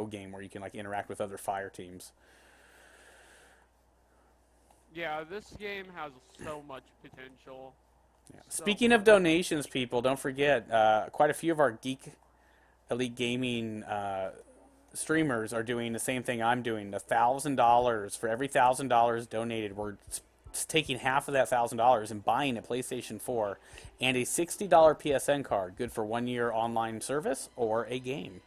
game where you can like interact with other fire teams. Yeah, this game has so much potential. Yeah. So Speaking of much donations, potential. people, don't forget quite a few of our Geek Elite Gaming streamers are doing the same thing I'm doing. $1,000 for every $1,000 donated, we're taking half of that $1,000 and buying a PlayStation 4 and a $60 PSN card, good for 1 year online service or a game.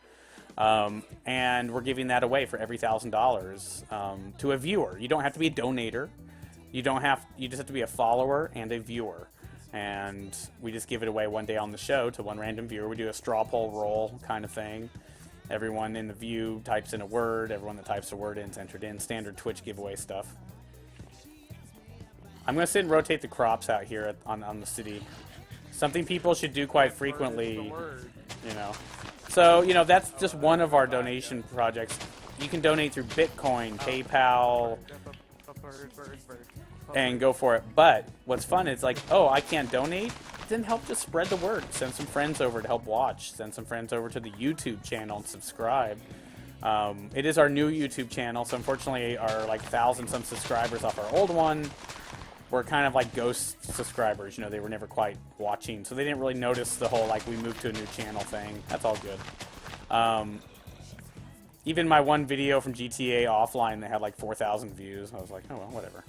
And we're giving that away for every $1,000 to a viewer. You don't have to be a donator. You don't have. You just have to be a follower and a viewer. And we just give it away one day on the show to one random viewer. We do a straw poll roll kind of thing. Everyone in the view types in a word. Everyone that types a word in is entered in. Standard Twitch giveaway stuff. I'm going to sit and rotate the crops out here on the city. Something people should do quite frequently, you know. So, you know, that's just one of our donation projects. You can donate through Bitcoin, PayPal, and go for it. But what's fun is like, oh, I can't donate? Then help just spread the word. Send some friends over to help watch. Send some friends over to the YouTube channel and subscribe. It is our new YouTube channel, so unfortunately our like 1,000-some subscribers off our old one were kind of like ghost subscribers. You know, they were never quite watching, so they didn't really notice the whole like we moved to a new channel thing. That's all good. Even my one video from GTA offline that had like 4,000 views, I was like, oh well, whatever.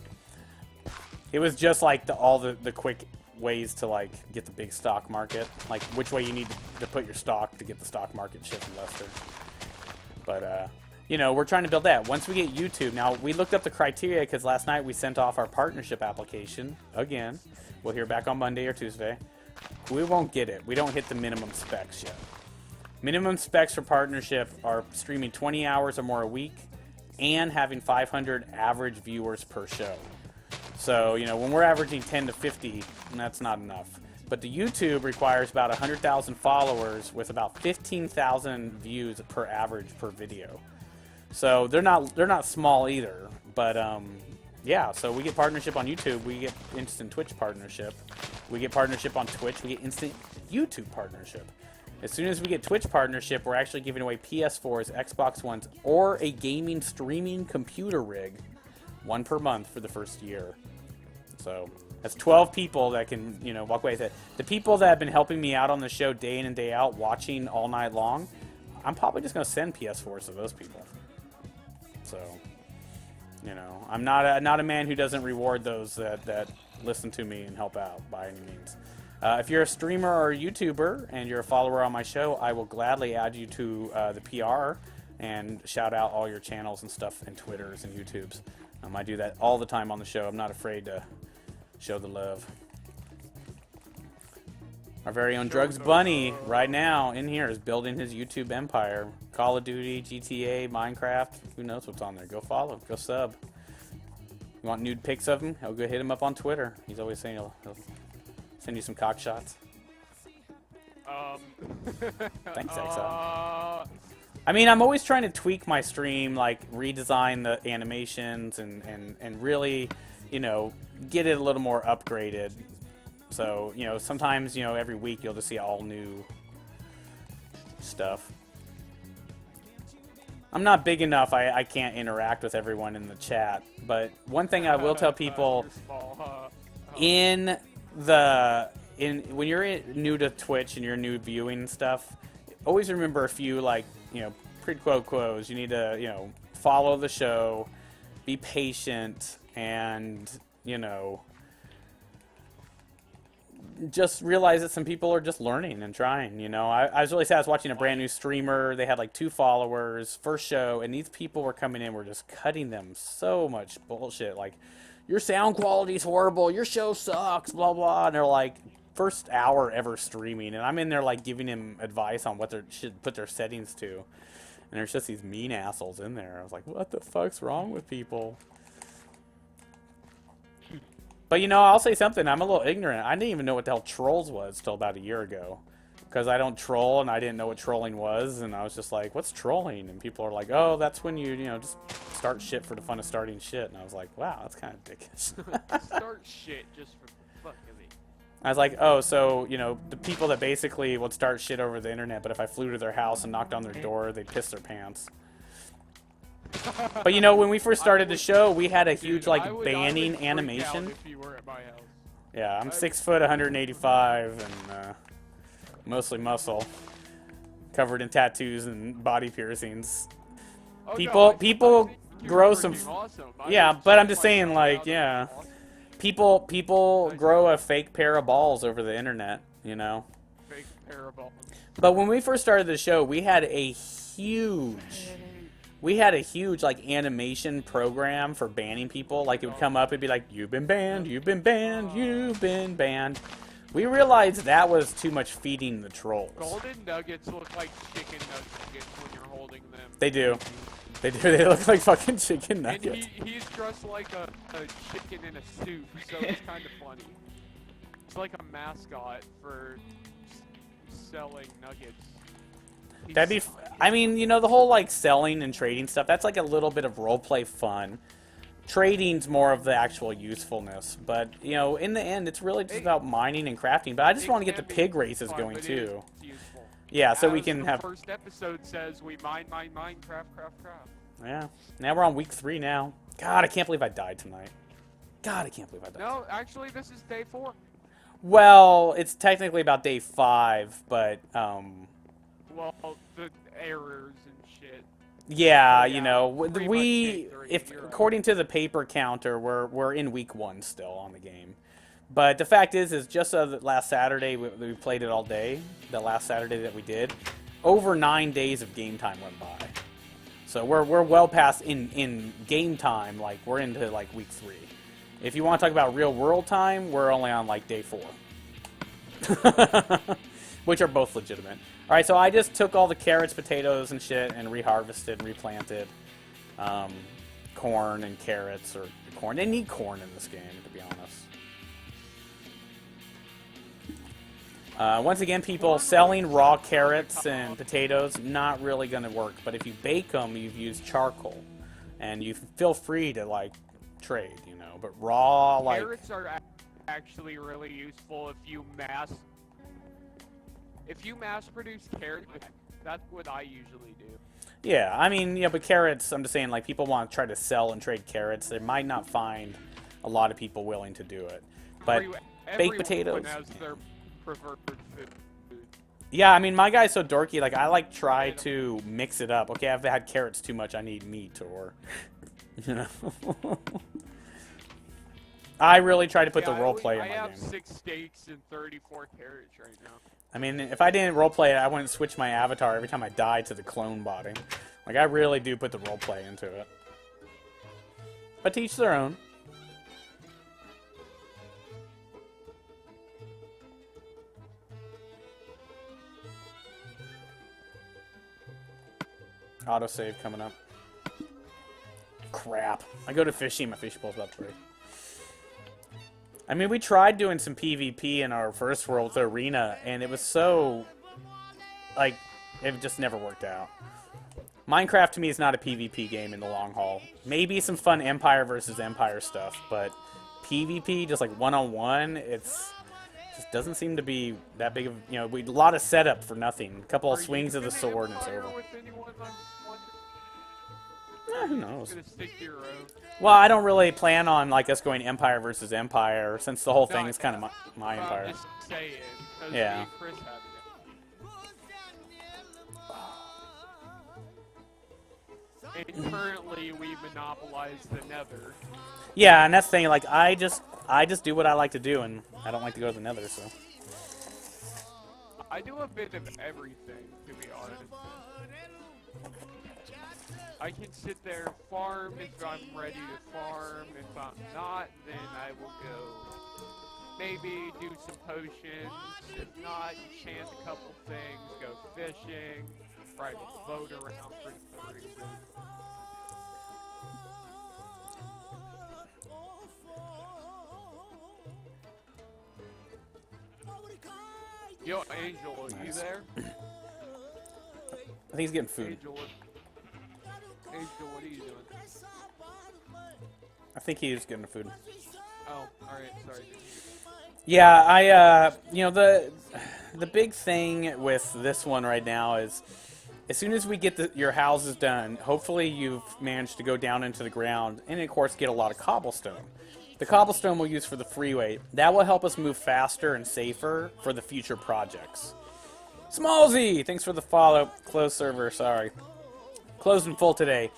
It was just like all the quick ways to like get the big stock market, like which way you need to put your stock to get the stock market shift investor. But you know, we're trying to build that. Once we get YouTube, now we looked up the criteria because last night we sent off our partnership application again. We'll hear back on Monday or Tuesday. We won't get it. We don't hit the minimum specs yet. Minimum specs for partnership are streaming 20 hours or more a week and having 500 average viewers per show. So, you know, when we're averaging 10 to 50, that's not enough. But the YouTube requires about 100,000 followers with about 15,000 views per average per video. So they're not small either. But yeah, so we get partnership on YouTube, we get instant Twitch partnership. We get partnership on Twitch, we get instant YouTube partnership. As soon as we get Twitch partnership, we're actually giving away PS4s, Xbox Ones, or a gaming streaming computer rig, one per month for the first year. So that's 12 people that can, you know, walk away with it. The people that have been helping me out on the show day in and day out, watching all night long, I'm probably just going to send PS4s to those people. So, you know, I'm not a man who doesn't reward those that listen to me and help out by any means. If you're a streamer or a YouTuber and you're a follower on my show, I will gladly add you to the PR and shout out all your channels and stuff and Twitters and YouTubes. I do that all the time on the show. I'm not afraid to show the love. Our very own Drugs Bunny right now in here is building his YouTube empire. Call of Duty, GTA, Minecraft, who knows what's on there. Go follow, go sub. You want nude pics of him? I'll go hit him up on Twitter. He's always saying he'll send you some cock shots. Thanks, XL. I mean, I'm always trying to tweak my stream, like redesign the animations and really, you know, get it a little more upgraded. So, you know, sometimes, you know, every week you'll just see all new stuff. I'm not big enough, I can't interact with everyone in the chat. But one thing I will tell people, when you're new to Twitch and you're new viewing stuff, always remember a few, like, you know, quid pro quos. You need to, you know, follow the show, be patient, and, you know, just realize that some people are just learning and trying, you know. I was really sad. I was watching a brand new streamer. They had like 2 followers, first show, and these people were coming in, were just cutting them so much bullshit. Like, your sound quality is horrible, your show sucks, blah, blah. And they're like, first hour ever streaming. And I'm in there like giving him advice on what they should put their settings to. And there's just these mean assholes in there. I was like, what the fuck's wrong with people? But, you know, I'll say something. I'm a little ignorant. I didn't even know what the hell trolls was till about a year ago. Because I don't troll, and I didn't know what trolling was. And I was just like, what's trolling? And people are like, oh, that's when you know, just start shit for the fun of starting shit. And I was like, wow, that's kind of dickish. Start shit just for the fuck of it. I was like, oh, so, you know, the people that basically would start shit over the internet, but if I flew to their house and knocked on their door, they'd piss their pants. But you know, when we first started the show, we had a huge like I would banning freak out animation. if you were at my house. Yeah, I'm 6 foot, 185, and mostly muscle, covered in tattoos and body piercings. Oh, People, no, I people think you grow were some. freaking awesome. I Yeah, would but I'm check just saying, myself like, out. yeah, Awesome. people grow a fake pair of balls over the internet, you know. Fake parabol. But when we first started the show, we had a huge like animation program for banning people. Like it would come up, it'd be like, "You've been banned, you've been banned, you've been banned." We realized that was too much feeding the trolls. Golden nuggets look like chicken nuggets when you're holding them. They do. They do. They look like fucking chicken And nuggets. he's dressed like a chicken in a suit, so it's kind of funny. It's like a mascot for selling nuggets. That'd be. I mean, you know, the whole like selling and trading stuff. That's like a little bit of roleplay fun. Trading's more of the actual usefulness, but you know, in the end, it's really just about mining and crafting. But I just want to get the pig races going too. Yeah, so we can have. The first episode says we mine, craft. Yeah. Now we're on week 3 now. God, I can't believe I died tonight. God, I can't believe I died. No, actually, this is day 4. Well, it's technically about day 5, but Well, the errors and shit. yeah, Oh, you yeah, know, pretty much we day 3, if you're right. according to the paper counter, we're in week 1 still on the game. But the fact is just last Saturday we played it all day. The last Saturday that we did, over 9 days of game time went by. So we're well past in game time. Like we're into like week 3. If you want to talk about real world time, we're only on like day 4, which are both legitimate. All right, so I just took all the carrots, potatoes, and shit, and reharvested and replanted corn and carrots or corn. They need corn in this game, to be honest. Once again, people, selling raw carrots and potatoes, not really going to work. But if you bake them, you've used charcoal. And you feel free to, like, trade, you know. But raw, like... Carrots are actually really useful if you mass produce carrots. That's what I usually do. Yeah, I mean, yeah, but carrots, I'm just saying, like, people want to try to sell and trade carrots. They might not find a lot of people willing to do it. But baked potatoes... Has their preferred food. Yeah, I mean, my guy's so dorky. Like, I like try to mix it up. Okay, I've had carrots too much. I need meat, or you know. I really try to put the role play in my game. I have 6 steaks and 34 carrots right now. I mean, if I didn't role play it, I wouldn't switch my avatar every time I die to the clone body. Like, I really do put the role play into it. But to each their own. Autosave coming up. Crap. I go to fishing, my fish bowl's about to break. I mean, we tried doing some PvP in our first world with the arena, and it was so... like, it just never worked out. Minecraft, to me, is not a PvP game in the long haul. Maybe some fun Empire versus Empire stuff, but PvP, just like one-on-one, it's... just doesn't seem to be that big of... you know, a lot of setup for nothing. A couple of swings of the sword and it's over. Who knows? Well, I don't really plan on like us going Empire versus Empire, since the whole thing is kind of my Empire. Just saying, yeah. Chris had it. And currently, we monopolize the Nether. Yeah, and that's the thing. Like, I just do what I like to do, and I don't like to go to the Nether. So. I do a bit of everything, to be honest. I can sit there and farm if I'm ready to farm. If I'm not, then I will go maybe do some potions. If not, enchant a couple things, go fishing, ride a boat around for no reason. Yo, Angel, are you there? I think he's getting food. Angel, what are you doing? I think he's getting food. Oh, alright, sorry. Yeah, you know, the big thing with this one right now is as soon as we get your houses done, hopefully you've managed to go down into the ground and, of course, get a lot of cobblestone. The cobblestone we'll use for the freeway. That will help us move faster and safer for the future projects. Smallzy, thanks for the follow. Closed server, sorry. Closed in full today.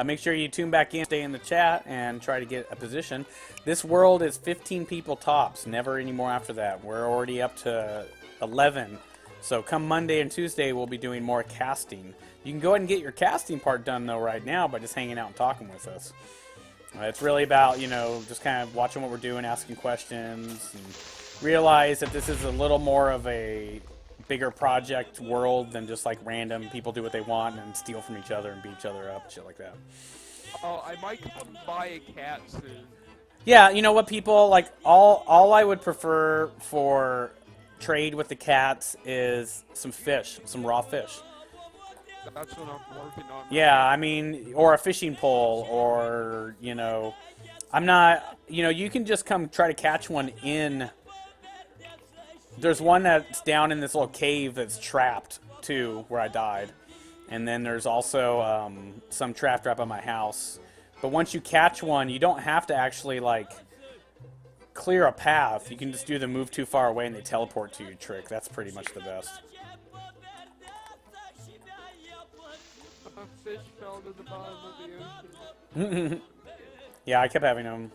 Make sure you tune back in, stay in the chat, and try to get a position. This world is 15 people tops, never any more after that. We're already up to 11. So come Monday and Tuesday, we'll be doing more casting. You can go ahead and get your casting part done, though, right now by just hanging out and talking with us. It's really about, you know, just kind of watching what we're doing, asking questions, and realize that this is a little more of a bigger project world than just like random people do what they want and steal from each other and beat each other up, shit like that. Oh, I might come buy a cat soon. Yeah, you know what, people, like, all I would prefer for trade with the cats is some fish, some raw fish. That's what I'm working on. Yeah, I mean, or a fishing pole, or, you know, I'm not, you know, you can just come try to catch one in, there's one that's down in this little cave that's trapped, too, where I died. And then there's also some trapped right by my house. But once you catch one, you don't have to actually, like, clear a path. You can just do the move too far away and they teleport to you trick. That's pretty much the best. A fish fell to the bottom of the ocean. Yeah, I kept having them.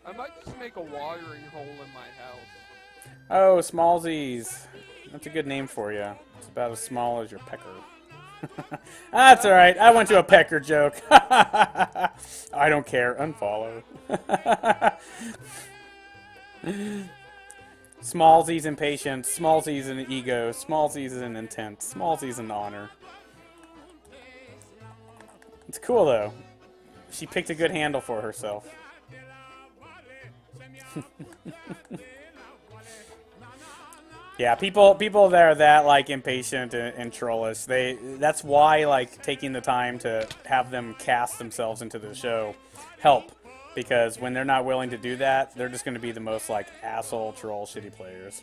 I might just make a watering hole in my house. Oh, Smallsies. That's a good name for you. It's about as small as your pecker. That's alright. I went to a pecker joke. I don't care. Unfollow. Smallsies and patience. Smallsies and ego. Smallsies and intent. Smallsies and honor. It's cool, though. She picked a good handle for herself. Yeah, people that are that, like, impatient and trollish, that's why, like, taking the time to have them cast themselves into the show help. Because when they're not willing to do that, they're just going to be the most, like, asshole, troll, shitty players.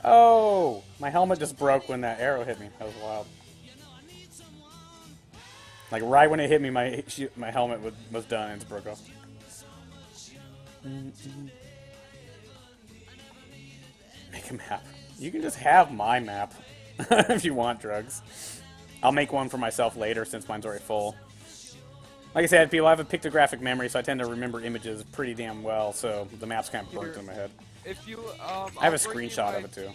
Oh! My helmet just broke when that arrow hit me. That was wild. Like, right when it hit me, my helmet was done and it broke off. Make a map. You can just have my map if you want, drugs. I'll make one for myself later since mine's already full. Like I said, people, I have a pictographic memory, so I tend to remember images pretty damn well, so the map's kind of burnt in my head. If you, I have a screenshot of it, too.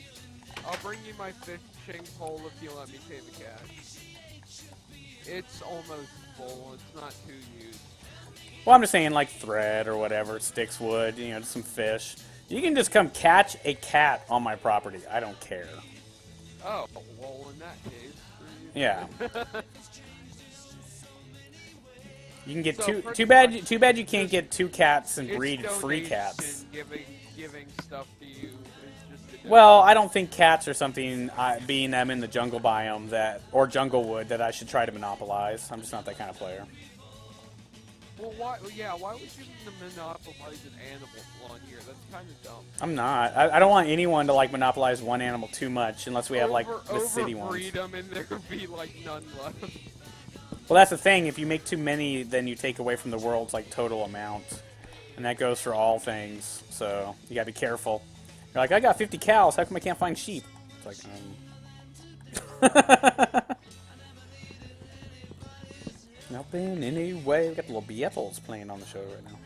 I'll bring you my fishing pole if you let me pay the cash. It's almost full. It's not too used. Well, I'm just saying, like, thread or whatever, sticks, wood, you know, just some fish. You can just come catch a cat on my property. I don't care. Oh, well, in that case. Yeah. You can get So, too bad you can't get two cats and breed free donation, cats. Giving stuff to you is just a Well, I don't think cats are something, being them in the jungle biome or jungle wood, that I should try to monopolize. I'm just not that kind of player. Well, why would you monopolize an animal on here? That's kind of dumb. I'm not. I don't want anyone to, like, monopolize one animal too much unless we have, like, the city ones. Overbreed them and there would be, like, none left. Well, that's the thing. If you make too many, then you take away from the world's, like, total amount. And that goes for all things. So you gotta be careful. You're like, I got 50 cows. How come I can't find sheep? It's like, Nothing anyway. We got the little Beathles playing on the show right now.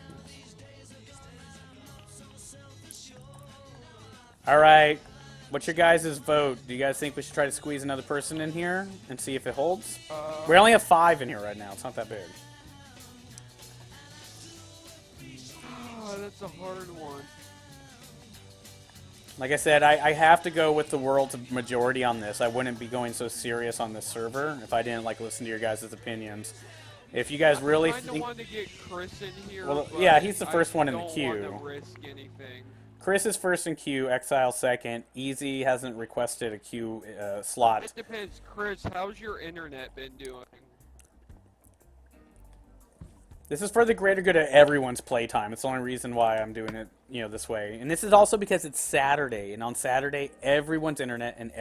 Alright. What's your guys' vote? Do you guys think we should try to squeeze another person in here and see if it holds? We only have 5 in here right now. It's not that big. Oh, that's a hard one. Like I said, I have to go with the world's majority on this. I wouldn't be going so serious on this server if I didn't, like, listen to your guys' opinions. If you guys really I kind of want to get Chris in here. Well, yeah, he's the first one in the queue. I don't want to risk anything. Chris is first in queue, Exile second. Easy hasn't requested a queue slot. It depends. Chris, how's your internet been doing? This is for the greater good of everyone's playtime. It's the only reason why I'm doing it, this way. And this is also because it's Saturday, and on Saturday, everyone's internet and